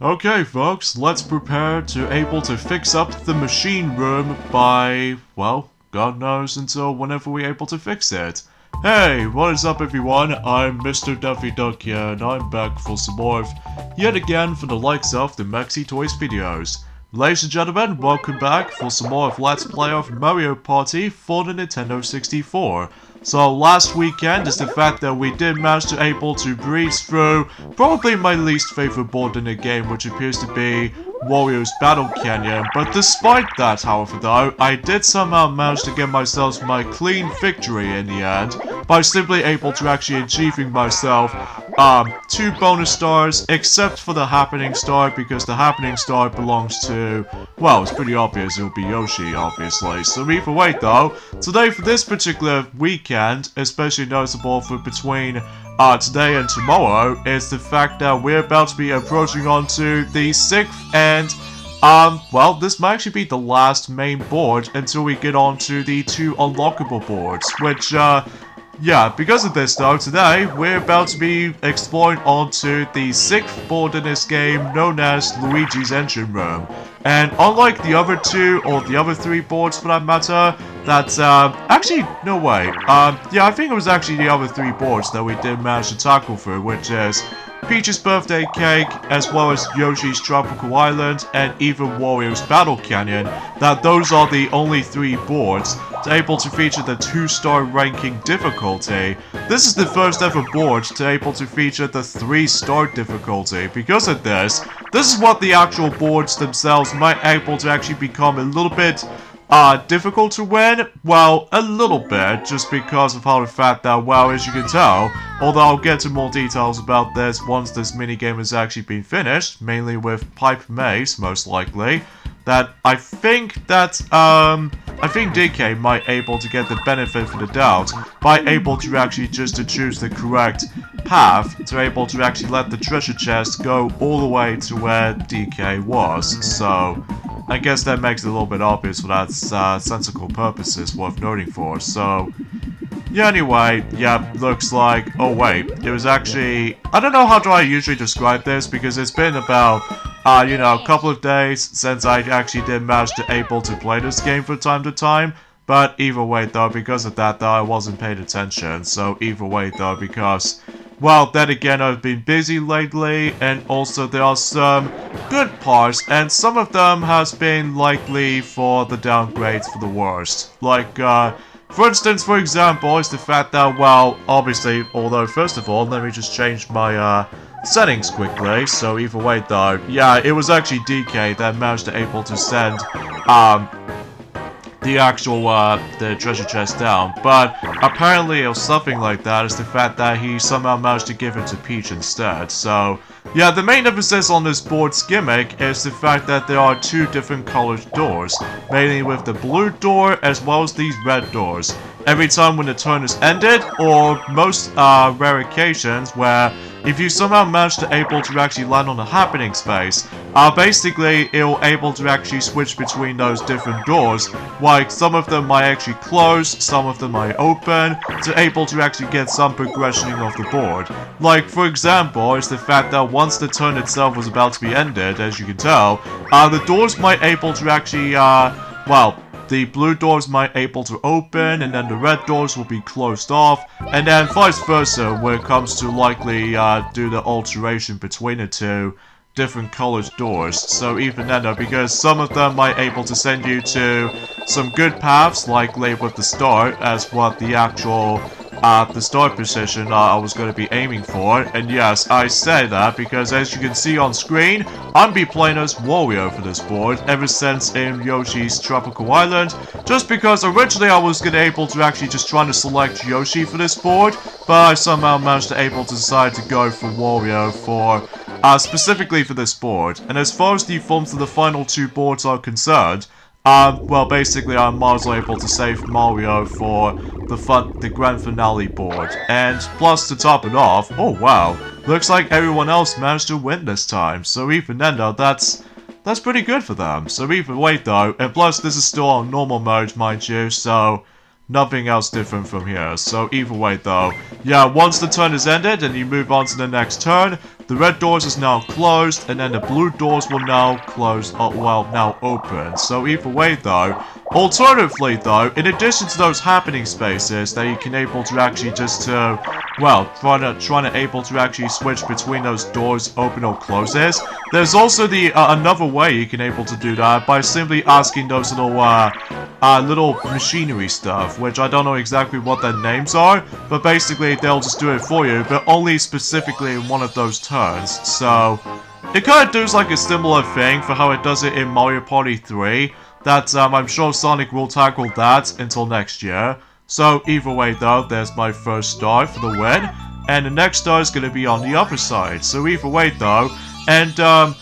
Okay folks, let's prepare to able to fix up the machine room by, well, God knows until whenever we're able to fix it. Hey, what is up everyone? I'm Mr. Duffy Duck here, and I'm back for some more yet again for the likes of the Maxi Toys videos. Ladies and gentlemen, welcome back for some more of Let's Play of Mario Party for the Nintendo 64. So last weekend is the fact that we did manage to able to breeze through probably my least favorite board in the game, which appears to be Wario's Battle Canyon. But despite that, however though, I did somehow manage to get myself my clean victory in the end by simply able to actually achieving myself 2 bonus stars, except for the Happening Star, because the Happening Star belongs to, well, it's pretty obvious, it'll be Yoshi, obviously. So either way though, today for this particular weekend, especially noticeable for between today and tomorrow, is the fact that we're about to be approaching onto the 6th and well, this might actually be the last main board until we get onto the 2 unlockable boards, which, yeah, because of this though, today we're about to be exploring onto the 6th board in this game, known as Luigi's Engine Room. And unlike the other 2, or the other 3 boards for that matter, that's, actually, no way. Yeah, I think it was actually the other 3 boards that we did manage to tackle through, which is Peach's Birthday Cake, as well as Yoshi's Tropical Island, and even Wario's Battle Canyon, that those are the only 3 boards to able to feature the 2-star ranking difficulty. This is the first ever board to able to feature the 3-star difficulty. Because of this is what the actual boards themselves might able to actually become a little bit difficult to win. Well, a little bit, just because of how the fact that, well, as you can tell, although I'll get to more details about this once this minigame has actually been finished, mainly with Pipe Maze, most likely, that I think that, I think DK might able to get the benefit for the doubt by able to actually just to choose the correct path to able to actually let the treasure chest go all the way to where DK was. So I guess that makes it a little bit obvious for that sensical purposes worth noting for. So yeah, anyway, yeah, looks like, oh wait, it was actually, I don't know how do I usually describe this, because it's been about, you know, a couple of days since I actually did manage to able to play this game from time to time. But either way though, because of that though, I wasn't paying attention. So either way though, because, well, then again, I've been busy lately, and also there are some good parts, and some of them has been likely for the downgrades for the worst. Like, for instance, for example, is the fact that, well, obviously, although, first of all, let me just change my, settings quickly. So either way though, yeah, it was actually DK that managed to able to send, the actual, the treasure chest down, but apparently it was something like that is the fact that he somehow managed to give it to Peach instead. So yeah, the main emphasis on this board's gimmick is the fact that there are 2 different colored doors, mainly with the blue door as well as these red doors. Every time when the turn is ended, or most rare occasions where if you somehow manage to able to actually land on a happening space, basically it'll able to actually switch between those different doors. Like some of them might actually close, some of them might open, to able to actually get some progressioning of the board. Like for example, is the fact that once the turn itself was about to be ended, as you can tell, the doors might able to actually, well, the blue doors might able to open, and then the red doors will be closed off, and then vice versa when it comes to likely do the alteration between the 2 different colored doors. So even then though, because some of them might able to send you to some good paths, likely with the start, as what the actual the start position I was going to be aiming for. And yes, I say that because as you can see on screen, I'm be playing as Wario for this board ever since in Yoshi's Tropical Island, just because originally I was gonna able to actually just trying to select Yoshi for this board, but I somehow managed to able to decide to go for Wario for specifically for this board. And as far as the forms of the final 2 boards are concerned, well, basically, I was able to save Mario for the grand finale board. And plus, to top it off, oh wow, looks like everyone else managed to win this time. So even then, though, that's pretty good for them. So either way, though, and plus, this is still on normal mode, mind you, so nothing else different from here. So either way though, yeah, once the turn is ended and you move on to the next turn, the red doors is now closed, and then the blue doors will now close, now open. So either way though, alternatively though, in addition to those happening spaces that you can able to actually just trying to able to actually switch between those doors open or closes, there's also the another way you can able to do that by simply asking those little machinery stuff, which I don't know exactly what their names are, but basically they'll just do it for you, but only specifically in one of those turns. So it kind of does like a similar thing for how it does it in Mario Party 3, that I'm sure Sonic will tackle that until next year. So either way though, there's my first star for the win, and the next star is going to be on the other side. So either way though, and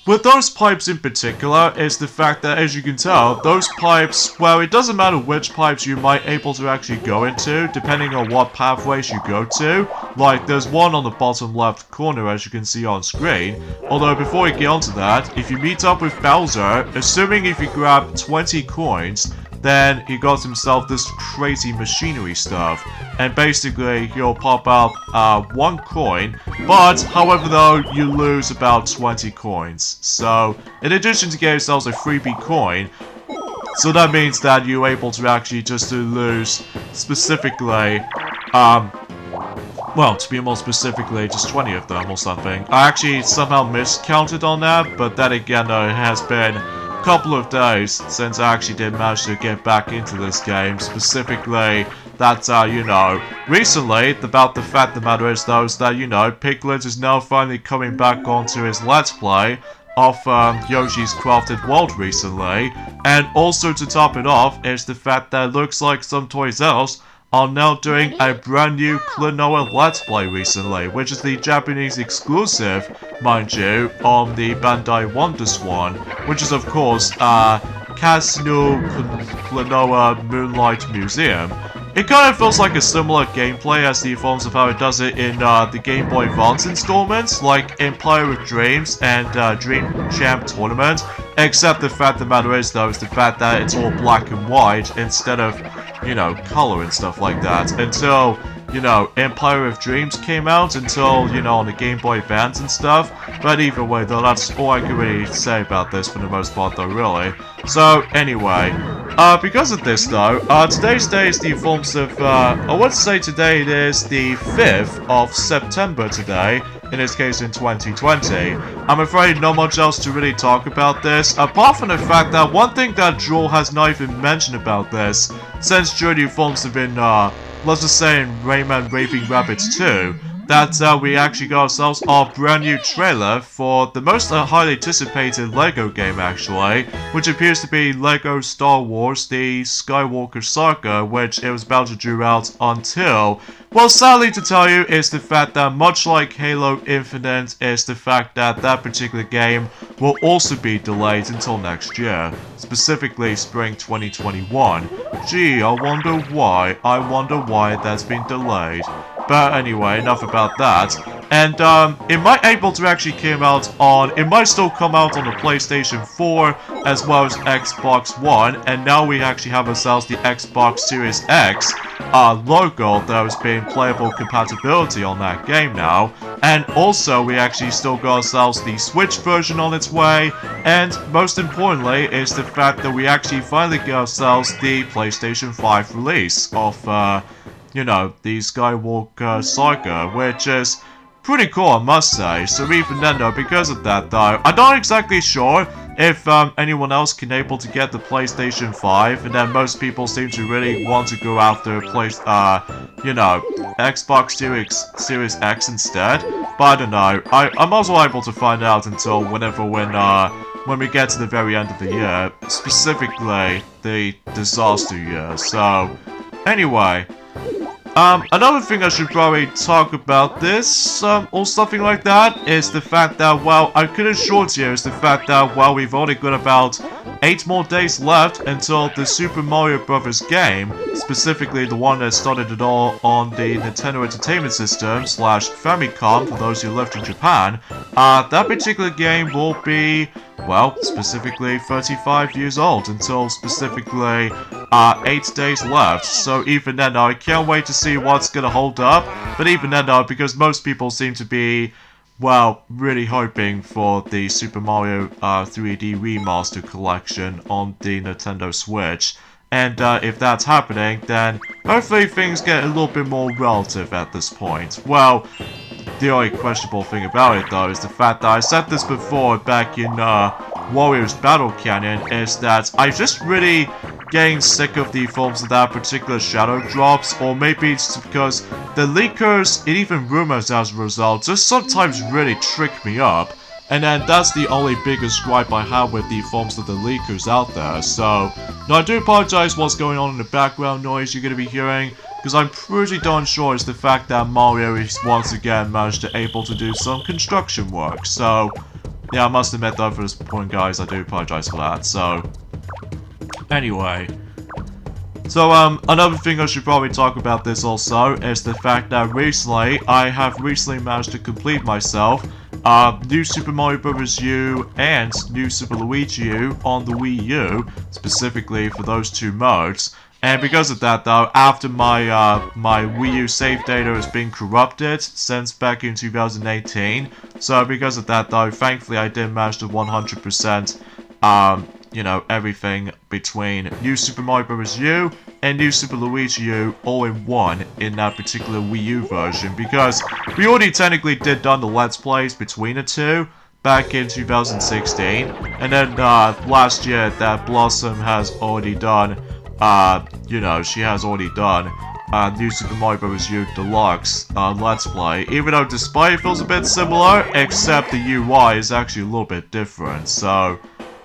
with those pipes in particular, is the fact that, as you can tell, those pipes, well, it doesn't matter which pipes you might able to actually go into, depending on what pathways you go to. Like, there's one on the bottom left corner, as you can see on screen. Although, before we get onto that, if you meet up with Bowser, assuming if you grab 20 coins, then he got himself this crazy machinery stuff, and basically he'll pop out 1 coin, but however though, you lose about 20 coins. So in addition to getting yourselves a freebie coin, so that means that you're able to actually just to lose specifically well, to be more specifically, just 20 of them or something. I actually somehow miscounted on that, but then again though, it has been couple of days since I actually did manage to get back into this game, specifically that, recently, about the fact of the matter is though, is that, Piglet is now finally coming back onto his Let's Play of Yoshi's Crafted World recently, and also to top it off is the fact that it looks like some Toys R Us are now doing a brand new Klonoa Let's Play recently, which is the Japanese exclusive, mind you, on the Bandai WonderSwan, which is of course Casino Klonoa Moonlight Museum. It kind of feels like a similar gameplay as the forms of how it does it in the Game Boy Advance installments, like Empire of Dreams and Dream Champ Tournament, except the fact of the matter is though, is the fact that it's all black and white instead of, color and stuff like that, until, Empire of Dreams came out, until, on the Game Boy Advance and stuff. But either way though, that's all I can really say about this for the most part though, really. So, anyway, because of this though, today's day is the forms of, I would say today it is the 5th of September today, in this case in 2020. I'm afraid not much else to really talk about this, apart from the fact that one thing that Joel has not even mentioned about this, since during the forms have been, let's just say in Rayman Raving Rabbids 2, that we actually got ourselves our brand new trailer for the most highly anticipated LEGO game actually, which appears to be LEGO Star Wars The Skywalker Saga, which it was about to due out until, well, sadly to tell you, is the fact that much like Halo Infinite, is the fact that that particular game will also be delayed until next year, specifically spring 2021. Gee, I wonder why that's been delayed. But anyway, enough about that. And it might able to actually come out on, it might still come out on the PlayStation 4 as well as Xbox One, and now we actually have ourselves the Xbox Series X logo that has been playable compatibility on that game now. And also we actually still got ourselves the Switch version on its way, and most importantly is the fact that we actually finally got ourselves the PlayStation 5 release of the Skywalker Saga, which is pretty cool, I must say. So even then though, because of that though, I'm not exactly sure if anyone else can able to get the PlayStation 5, and then most people seem to really want to go after Xbox Series X instead. But I don't know, I'm also able to find out until when we get to the very end of the year, specifically the disaster year. So anyway, another thing I should probably talk about this, or something like that, is the fact that, well, I could assure you, is the fact that, well, we've only got about 8 more days left until the Super Mario Bros. Game, specifically the one that started it all on the Nintendo Entertainment System / Famicom, for those who lived in Japan. That particular game will be, well, specifically 35 years old, until specifically 8 days left. So even then, I can't wait to see what's gonna hold up. But even then, because most people seem to be, well, really hoping for the Super Mario 3D Remaster Collection on the Nintendo Switch. And if that's happening, then hopefully things get a little bit more relative at this point. Well, the only questionable thing about it, though, is the fact that I said this before back in Warriors Battle Canyon, is that I'm just really getting sick of the forms of that particular shadow drops, or maybe it's because the leakers, and even rumors as a result, just sometimes really trick me up. And then that's the only biggest gripe I have with the forms of the leakers out there. So, now I do apologize what's going on in the background noise you're going to be hearing, because I'm pretty darn sure it's the fact that Mario is once again managed to able to do some construction work. So, yeah, I must admit though for this point, guys, I do apologize for that. So, anyway. So, another thing I should probably talk about this also is the fact that recently, I have recently managed to complete myself New Super Mario Bros. U and New Super Luigi U on the Wii U, specifically for those two modes. And because of that, though, after my my Wii U save data has been corrupted since back in 2018, so because of that, though, thankfully I did manage to 100%, you know, everything between New Super Mario Bros. U and New Super Luigi U all in one in that particular Wii U version, because we already technically did done the Let's Plays between the two back in 2016, and then last year that Blossom has already done, you know, she has already done New Super Mario Bros. U Deluxe Let's Play, even though despite it feels a bit similar, except the UI is actually a little bit different, so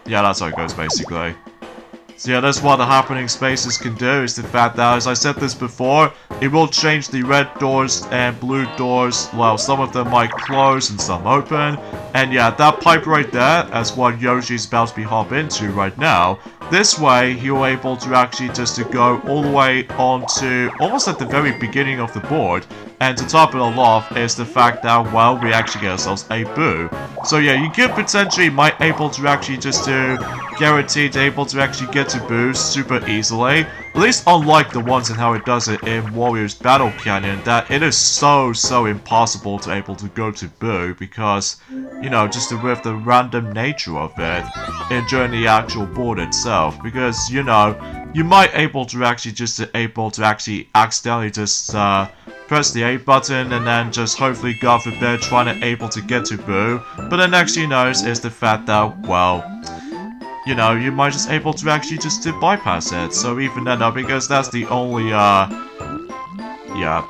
yeah, that's how it goes basically. So yeah, that's what the happening spaces can do, is the fact that, as I said this before, it will change the red doors and blue doors. Well, some of them might close and some open. And yeah, that pipe right there, that's what Yoshi's about to be hop into right now. This way, he'll able to actually just to go all the way onto almost at the very beginning of the board. And to top it all off is the fact that, well, we actually get ourselves a boo. So yeah, you could potentially might able to actually just to guarantee to able to actually get to boo super easily. At least unlike the ones and how it does it in Warriors Battle Canyon, that it is so impossible to able to go to boo because, you know, just with the random nature of it and during the actual board itself, because, you know, you might able to actually just able to actually accidentally just press the A button and then just hopefully, God forbid, trying to able to get to boo, but the next you notice is the fact that, well, you know, you might just able to actually just to bypass it. So even then, because that's the only, yeah,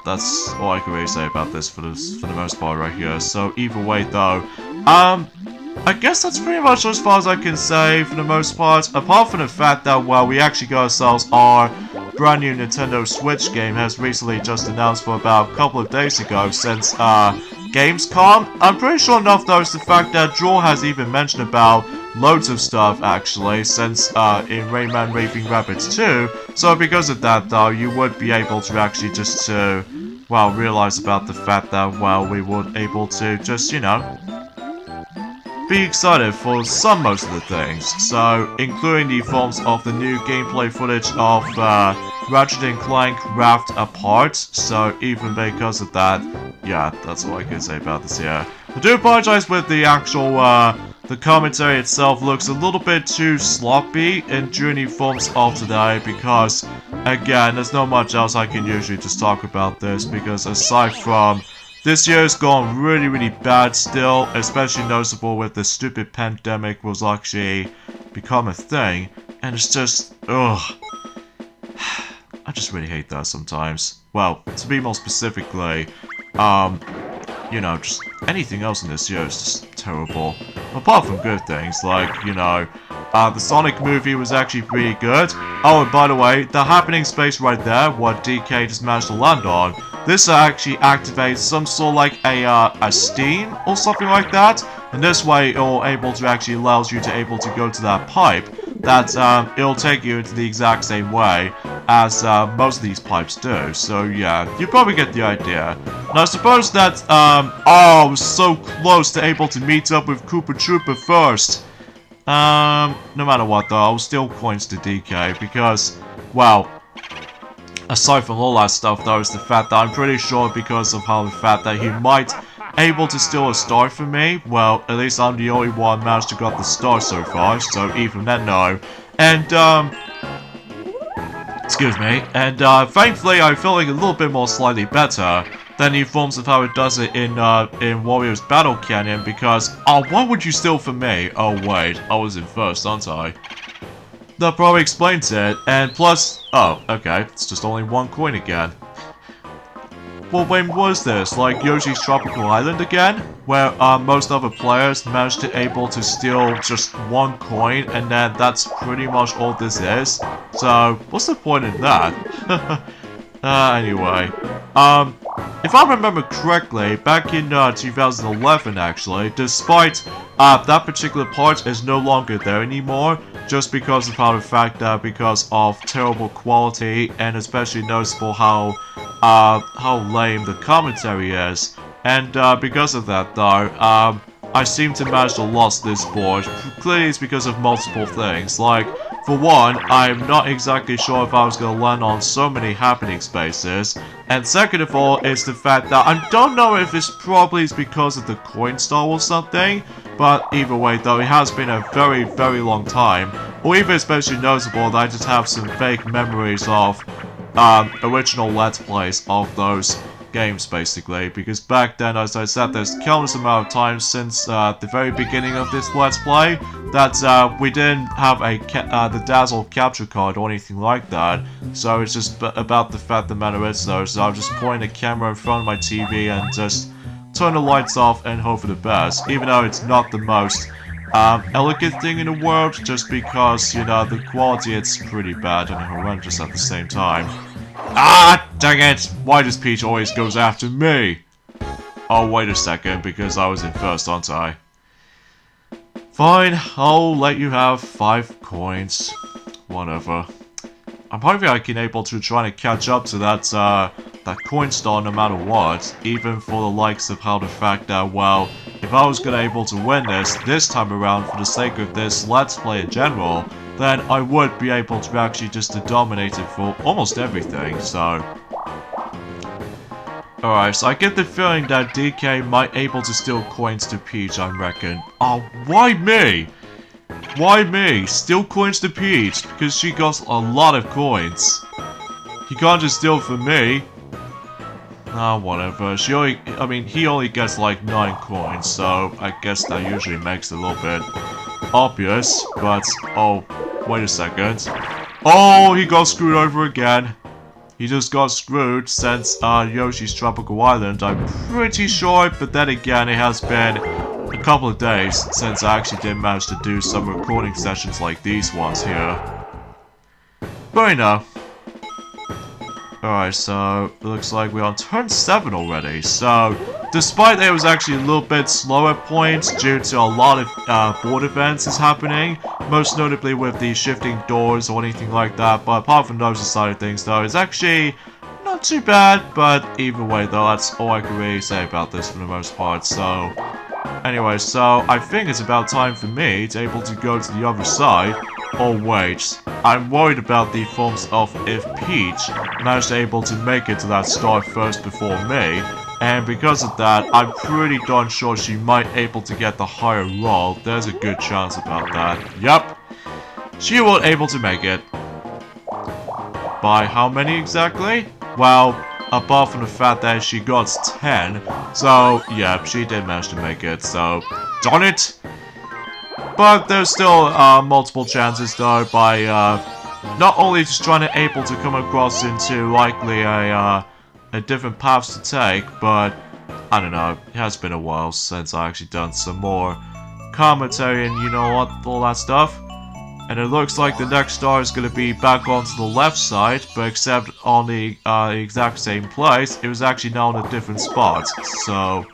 that's all I can really say about this for the most part right here. So either way, though, I guess that's pretty much as far as I can say for the most part. Apart from the fact that, well, we actually got ourselves our brand new Nintendo Switch game has recently just announced for about a couple of days ago since Gamescom. I'm pretty sure enough though is the fact that Draw has even mentioned about loads of stuff actually since in Rayman Raving Rabbids 2. So because of that though, you would be able to actually just to, well, realize about the fact that, well, we would able to just, you know, be excited for most of the things, so including the forms of the new gameplay footage of Ratchet & Clank Rift Apart, so even because of that, yeah, that's all I can say about this here. I do apologize with the actual, the commentary itself looks a little bit too sloppy in during the forms of today, because, again, there's not much else I can usually just talk about this, because aside from this year's gone really bad still, especially noticeable with the stupid pandemic was actually become a thing, and it's just, ugh. I just really hate that sometimes. Well, to be more specifically, you know, just anything else in this year is just terrible. Apart from good things, like, you know, the Sonic movie was actually pretty good. Oh, and by the way, the happening space right there, what DK just managed to land on, this actually activates some sort of like a Steam or something like that. And this way, it'll able to actually allows you to able to go to that pipe. That it'll take you into the exact same way as most of these pipes do. So yeah, you probably get the idea. Now I suppose that oh, I was so close to able to meet up with Koopa Troopa first. No matter what though, I'll still coins to DK because well, aside from all that stuff though, is the fact that I'm pretty sure because of how the fact that he might able to steal a star from me. Well, at least I'm the only one managed to got the star so far, so even then no. And excuse me, and thankfully I'm feeling a little bit more slightly better than the forms of how it does it in Warriors Battle Canyon, because why would you steal from me? Oh wait, I was in first, aren't I? That probably explains it, and plus, oh, okay, it's just only one coin again. Well, when was this? Like Yoshi's Tropical Island again? Where most other players managed to able to steal just one coin, and then that's pretty much all this is. So, what's the point in that? Anyway. If I remember correctly, back in 2011 actually, despite that particular part is no longer there anymore, just because of how the fact that because of terrible quality, and especially noticeable how lame the commentary is. And because of that though, I seem to manage to lost this board. Clearly it's because of multiple things. Like, for one, I'm not exactly sure if I was going to land on so many happening spaces. And second of all, is the fact that I don't know if this probably is because of the coin stall or something. But either way though, it has been a very, very long time. Or even especially noticeable that I just have some fake memories of original Let's Plays of those games, basically, because back then, as I said, there's countless amount of times since the very beginning of this Let's Play that we didn't have the Dazzle capture card or anything like that, so it's just about the fact the matter is though, so I'll just point a camera in front of my TV and just turn the lights off and hope for the best, even though it's not the most elegant thing in the world, just because, you know, the quality it's pretty bad and horrendous at the same time. Ah, dang it! Why does Peach always goes after me? Oh, wait a second, because I was in first, aren't I? Fine, I'll let you have 5 coins. Whatever. I'm hoping I can able to try to catch up to that coin star no matter what, even for the likes of how the fact that, well, if I was gonna able to win this time around for the sake of this Let's Play in general, then I would be able to actually just to dominate it for almost everything, so... Alright, so I get the feeling that DK might able to steal coins to Peach, I reckon. Oh, why me? Why me? Steal coins to Peach, because she got a lot of coins. He can't just steal from me. Ah, whatever. He only gets like 9 coins, so I guess that usually makes it a little bit obvious, but, oh, wait a second. Oh, he got screwed over again. He just got screwed since Yoshi's Tropical Island, I'm pretty sure, but then again, it has been a couple of days since I actually did manage to do some recording sessions like these ones here. But you know. Alright, so it looks like we're on turn 7 already, so despite that it was actually a little bit slower at points due to a lot of board events is happening, most notably with the shifting doors or anything like that, but apart from those side of things though, it's actually not too bad, but either way though, that's all I can really say about this for the most part, so... Anyway, so I think it's about time for me to able to go to the other side. Oh wait, I'm worried about the forms of if Peach managed to able to make it to that star first before me, and because of that, I'm pretty darn sure she might able to get the higher roll. There's a good chance about that. Yup, she will able to make it. By how many exactly? Well, apart from the fact that she got 10, so yeah, she did manage to make it, so darn it! But there's still multiple chances though by not only just trying to able to come across into likely a different paths to take, but I don't know, it has been a while since I actually done some more commentary and you know what, all that stuff. And it looks like the next star is going to be back onto the left side, but except on the exact same place, it was actually now in a different spot, so...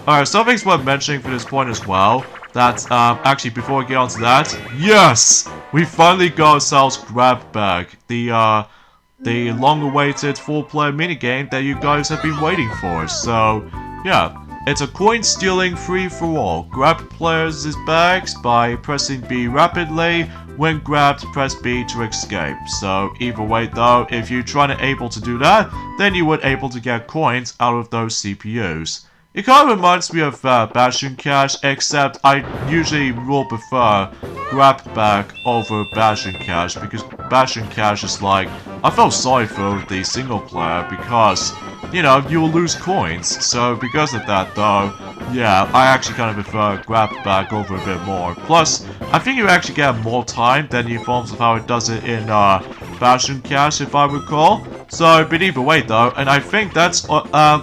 Alright, something's worth mentioning for this point as well, that, actually before we get on to that, yes! We finally got ourselves Grab Bag, the long-awaited 4-player minigame that you guys have been waiting for, so, yeah. It's a coin-stealing free-for-all. Grab players' bags by pressing B rapidly, When grabbed, press B to escape. So either way though, if you're trying to able to do that, then you would able to get coins out of those CPUs. It kind of reminds me of Bash and Cash, except I usually will prefer grab back over Bash and Cash, because Bash and Cash is like, I felt sorry for the single player because, you know, you'll lose coins. So because of that though, yeah, I actually kind of prefer grab back over a bit more. Plus, I think you actually get more time than the forms of how it does it in Bash and Cash, if I recall. So, but either way though, and I think that's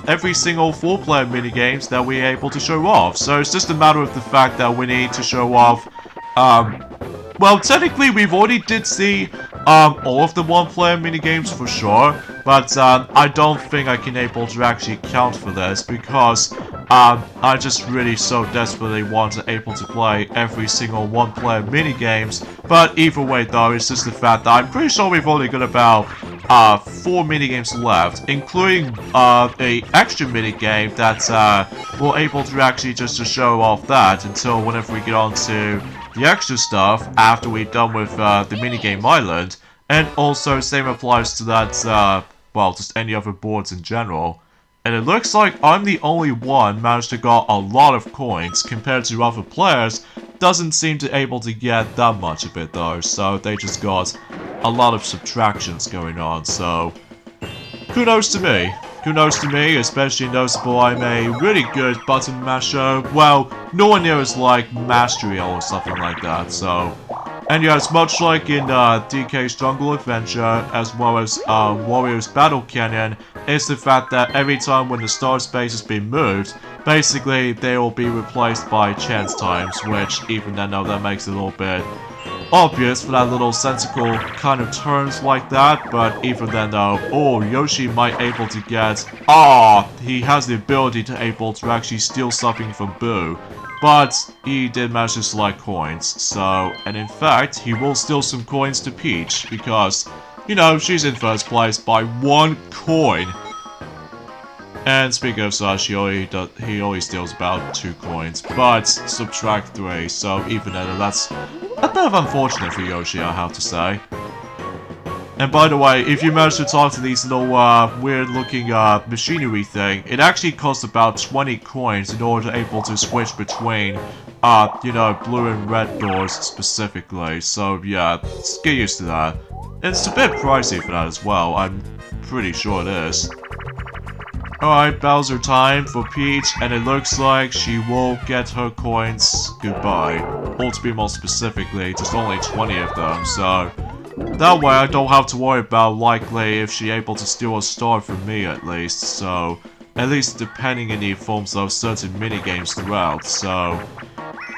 every single 4-player minigames that we're able to show off. So it's just a matter of the fact that we need to show off, well, technically we've already did see all of the 1-player minigames for sure, but I don't think I can able to actually count for this because I just really so desperately want to able to play every single 1-player minigames. But either way though, it's just the fact that I'm pretty sure we've only got about 4 minigames left, including a extra minigame that we're able to actually just to show off that until whenever we get on to the extra stuff after we're done with the minigame island. And also same applies to that, well, just any other boards in general. And it looks like I'm the only one managed to got a lot of coins compared to other players. Doesn't seem to able to get that much of it though, so they just got a lot of subtractions going on, so kudos to me. Kudos to me, especially noticeable I'm a really good button masher. Well, no one near as like mastery or something like that, so. And yeah, it's much like in DK's Jungle Adventure, as well as Warrior's Battle Canyon, it's the fact that every time when the star space has been moved, basically they will be replaced by chance times, which even then though that makes it a little bit obvious for that little sensical kind of turns like that, but even then though, oh, Yoshi might able to get, he has the ability to able to actually steal something from Boo. But he did manage to select coins, so, and in fact, he will steal some coins to Peach, because, you know, she's in first place by 1 coin. And speaking of such, he only steals about 2 coins, but subtract 3, so even then, that's a bit of unfortunate for Yoshi, I have to say. And by the way, if you manage to talk to these little weird-looking machinery thing, it actually costs about 20 coins in order to able to switch between, you know, blue and red doors specifically. So yeah, just get used to that. It's a bit pricey for that as well. I'm pretty sure it is. Alright, Bowser time for Peach, and it looks like she will get her coins goodbye. Or to be more specifically, just only 20 of them, so that way I don't have to worry about likely if she able to steal a star from me at least, so at least depending on the forms of certain minigames throughout, so.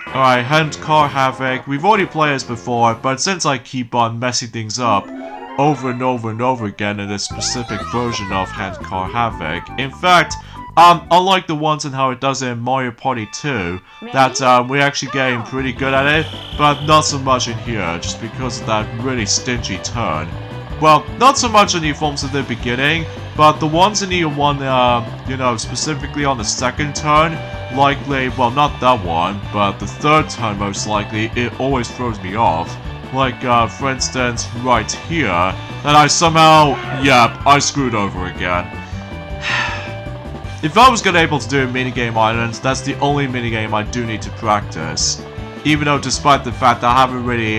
Alright, Hand Car Havoc, we've already played this before, but since I keep on messing things up over and over and over again in this specific version of Hand Car Havoc, in fact, unlike the ones and how it does in Mario Party 2, that we're actually getting pretty good at it, but not so much in here, just because of that really stingy turn. Well, not so much in the forms at the beginning, but the ones in the one, you know, specifically on the second turn, likely, well, not that one, but the third turn most likely, it always throws me off. Like, for instance, right here, that I somehow, yep, I screwed over again. If I was gonna able to do a minigame island, that's the only minigame I do need to practice. Even though despite the fact that I haven't really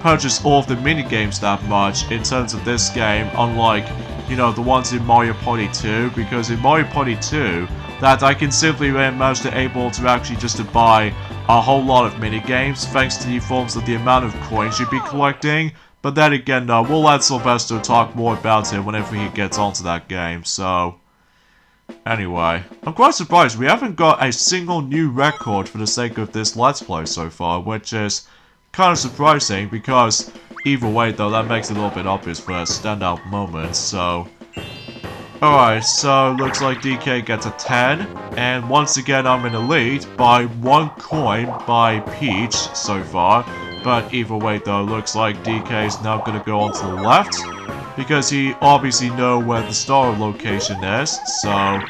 purchased all of the minigames that much in terms of this game, unlike, you know, the ones in Mario Party 2, because in Mario Party 2, that I can simply manage to able to actually just to buy a whole lot of minigames, thanks to the forms of the amount of coins you'd be collecting. But then again, we'll let Sylvester talk more about it whenever he gets onto that game, so. Anyway, I'm quite surprised we haven't got a single new record for the sake of this Let's Play so far, which is kind of surprising because either way though, that makes it a little bit obvious for a standout moment, so. Alright, so looks like DK gets a 10, and once again I'm in the lead by 1 coin by Peach so far, but either way though, looks like DK is now gonna go on to the left, because he obviously knows where the star location is, so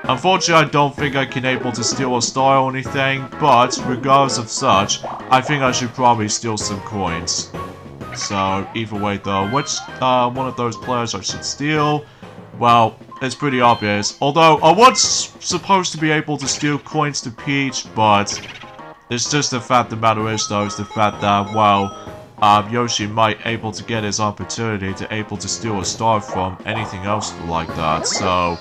Unfortunately, I don't think I can able to steal a star or anything, but regardless of such, I think I should probably steal some coins. So, either way though, which one of those players I should steal? Well, it's pretty obvious. Although, I was supposed to be able to steal coins to Peach, but it's just the fact the matter is though, is the fact that, well, Yoshi might able to get his opportunity to able to steal a star from anything else like that, so...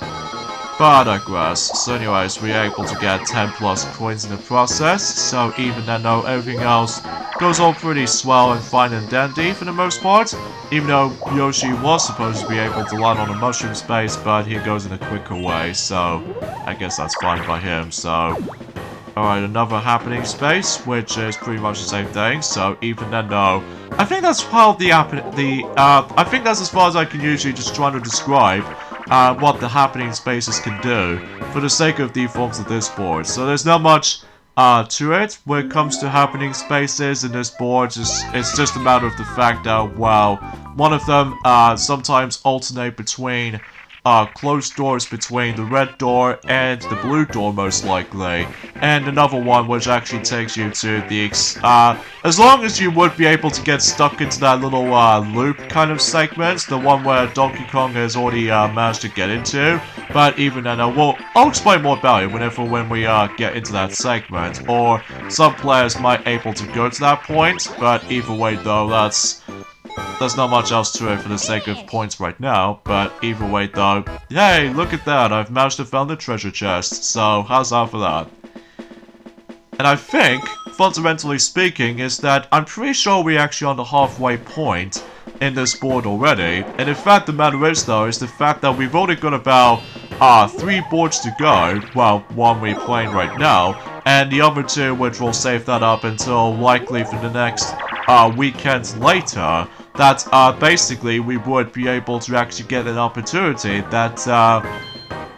But I digress. So anyways, we're able to get 10 plus coins in the process, so even though everything else goes all pretty swell and fine and dandy for the most part, even though Yoshi was supposed to be able to land on a mushroom space, but he goes in a quicker way, so I guess that's fine by him, so... Alright, another happening space, which is pretty much the same thing, so even though... I think that's how I think that's as far as I can usually just try to describe what the happening spaces can do for the sake of the forms of this board. So there's not much to it when it comes to happening spaces in this board. It's just a matter of the fact that, well, one of them sometimes alternate between closed doors between the red door and the blue door most likely, and another one which actually takes you to the as long as you would be able to get stuck into that little loop kind of segment, the one where Donkey Kong has already managed to get into, but even then I'll explain more about it when we get into that segment, or some players might able to go to that point, but either way though, there's not much else to it for the sake of points right now, but either way though, yay, look at that, I've managed to find the treasure chest, so how's that for that? And I think, fundamentally speaking, is that I'm pretty sure we're actually on the halfway point in this board already, and in fact the matter is though, is the fact that we've only got about 3 boards to go, well, one we're playing right now, and the other 2 which we'll save that up until likely for the next weekends later, that basically we would be able to actually get an opportunity that,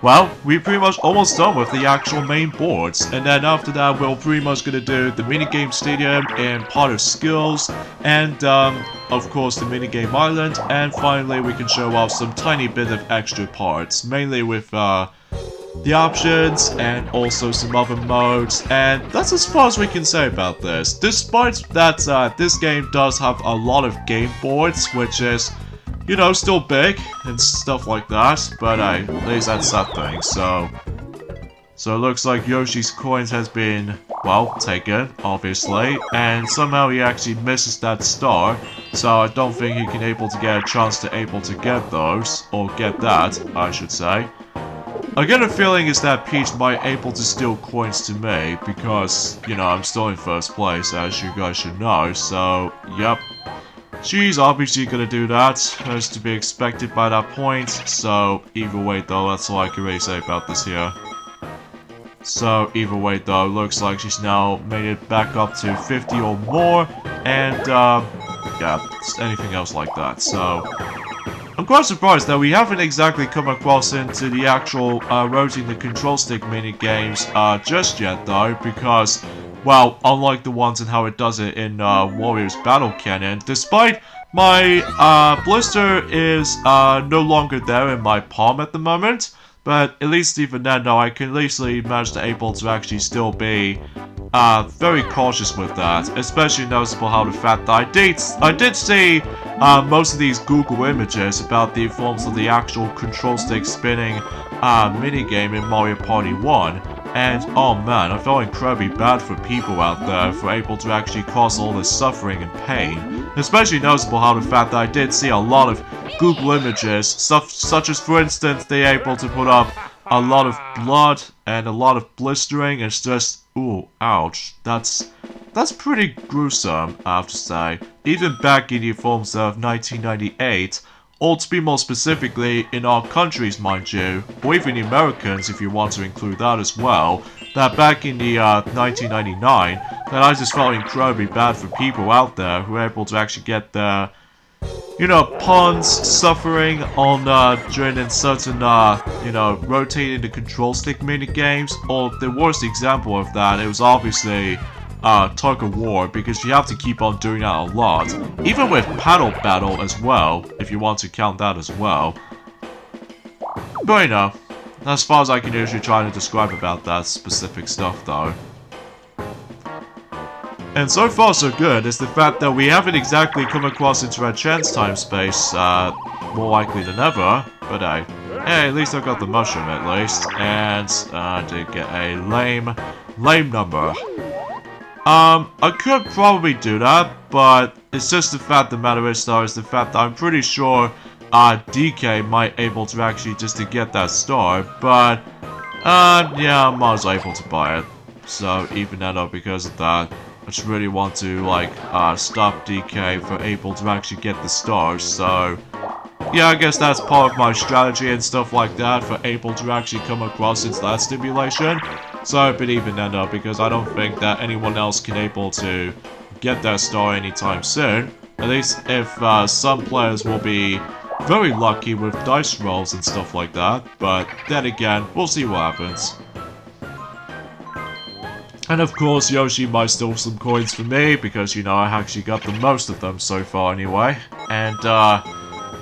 well, we're pretty much almost done with the actual main boards, and then after that we're pretty much gonna do the minigame stadium and part of skills, and of course the minigame island, and finally we can show off some tiny bit of extra parts, mainly with the options, and also some other modes, and that's as far as we can say about this. Despite that, this game does have a lot of game boards, which is, you know, still big, and stuff like that, but at least that's that thing, so it looks like Yoshi's coins has been, well, taken, obviously, and somehow he actually misses that star, so I don't think he can able to get a chance to able to get those, or get that, I should say. I get a feeling is that Peach might able to steal coins to me, because, you know, I'm still in first place, as you guys should know, so, yep. She's obviously gonna do that, as to be expected by that point, so either way though, that's all I can really say about this here. So either way though, looks like she's now made it back up to 50 or more, and yeah, anything else like that, so... I'm quite surprised that we haven't exactly come across into the actual rotating the control stick mini-games just yet though, because, well, unlike the ones and how it does it in Warriors Battle Cannon, despite my blister is no longer there in my palm at the moment, but at least even then though, I can at least manage to able to actually still be very cautious with that, especially noticeable how the fact that I did see most of these Google images about the forms of the actual control stick spinning minigame in Mario Party 1, and oh man, I felt incredibly bad for people out there for able to actually cause all this suffering and pain, especially noticeable how the fact that I did see a lot of Google images, such as for instance they able to put up a lot of blood and a lot of blistering. It's just, ooh, ouch, that's pretty gruesome, I have to say. Even back in the forms of 1998, or to be more specifically, in our countries, mind you, or even the Americans, if you want to include that as well, that back in the 1999, that I just felt incredibly bad for people out there who were able to actually get their, you know, pawns suffering on during certain, you know, rotating the control stick mini games. Or the worst example of that, it was obviously Tug of War, because you have to keep on doing that a lot. Even with Paddle Battle as well, if you want to count that as well. But you know, As far as I can usually try to describe about that specific stuff, though. And so far so good is the fact that we haven't exactly come across into a chance time space, more likely than ever, but hey, at least I got the mushroom at least, and I did get a lame number. I could probably do that, but it's just the fact the matter is though, is the fact that I'm pretty sure, DK might able to actually just to get that star, but, yeah, I was able to buy it. So even then though, because of that, I just really want to, like, stop DK for able to actually get the stars, so... yeah, I guess that's part of my strategy and stuff like that for able to actually come across into that stimulation. So, but even then though, because I don't think that anyone else can able to get that star anytime soon. At least if, some players will be very lucky with dice rolls and stuff like that, but then again, we'll see what happens. And of course, Yoshi might steal some coins from me, because, you know, I actually got the most of them so far anyway. And,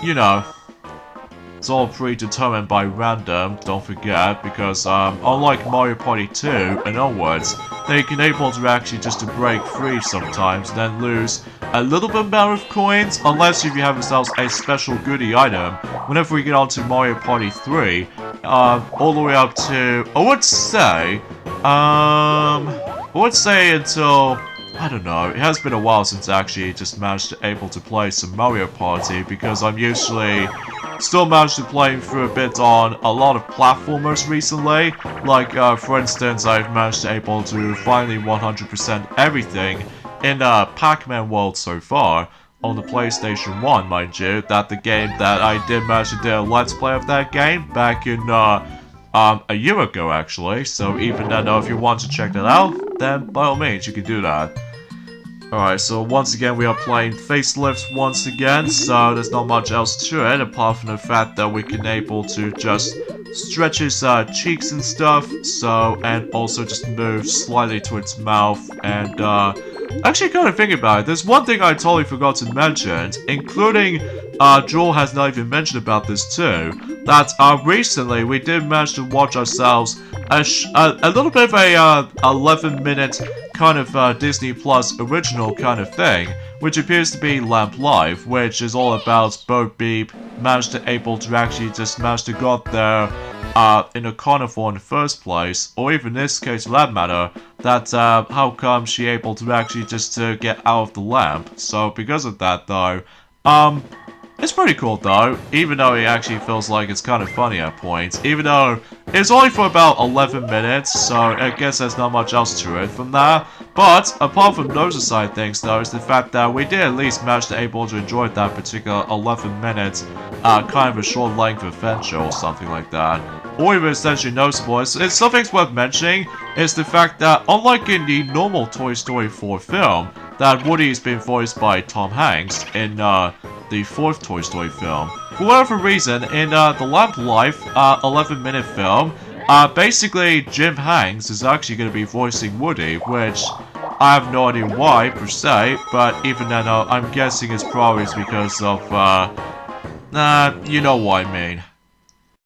you know, it's all predetermined by random, don't forget, because, unlike Mario Party 2 and onwards, they can able to actually just to break free sometimes, and then lose a little bit amount of coins, unless if you have yourselves a special goodie item. Whenever we get on to Mario Party 3, all the way up to, I would say until, I don't know, it has been a while since I actually just managed to able to play some Mario Party, because I'm usually still managed to play through a bit on a lot of platformers recently. Like, for instance, I've managed to able to finally 100% everything in Pac-Man World so far, on the PlayStation 1, mind you, that the game that I did manage to do a Let's Play of that game back in, a year ago, actually. So even then, if you want to check that out, then by all means, you can do that. Alright, so once again, we are playing Facelift once again, so there's not much else to it, apart from the fact that we can able to just stretch his cheeks and stuff, so, and also just move slightly to its mouth, and, actually kind of thinking about it, there's one thing I totally forgot to mention, including, Joel has not even mentioned about this too, that, recently we did manage to watch ourselves a little bit of a 11-minute kind of Disney Plus original kind of thing, which appears to be Lamp Life, which is all about Bo Beep managed to able to actually just manage to got there in a carnivore in the first place, or even in this case for that matter, that how come she able to actually just to get out of the lamp. So because of that though, it's pretty cool though, even though it actually feels like it's kind of funny at points, even though it's only for about 11 minutes, so I guess there's not much else to it from that. But, apart from those aside things though, is the fact that we did at least manage to able to enjoy that particular 11 minutes, kind of a short length adventure or something like that. Or even essentially noticeable, it's something's worth mentioning, is the fact that unlike in the normal Toy Story 4 film, that Woody has been voiced by Tom Hanks in, the fourth Toy Story film. For whatever reason, in the Lamp Life 11-minute film, basically Jim Hanks is actually going to be voicing Woody, which I have no idea why per se, but even then I'm guessing it's probably because of, you know what I mean.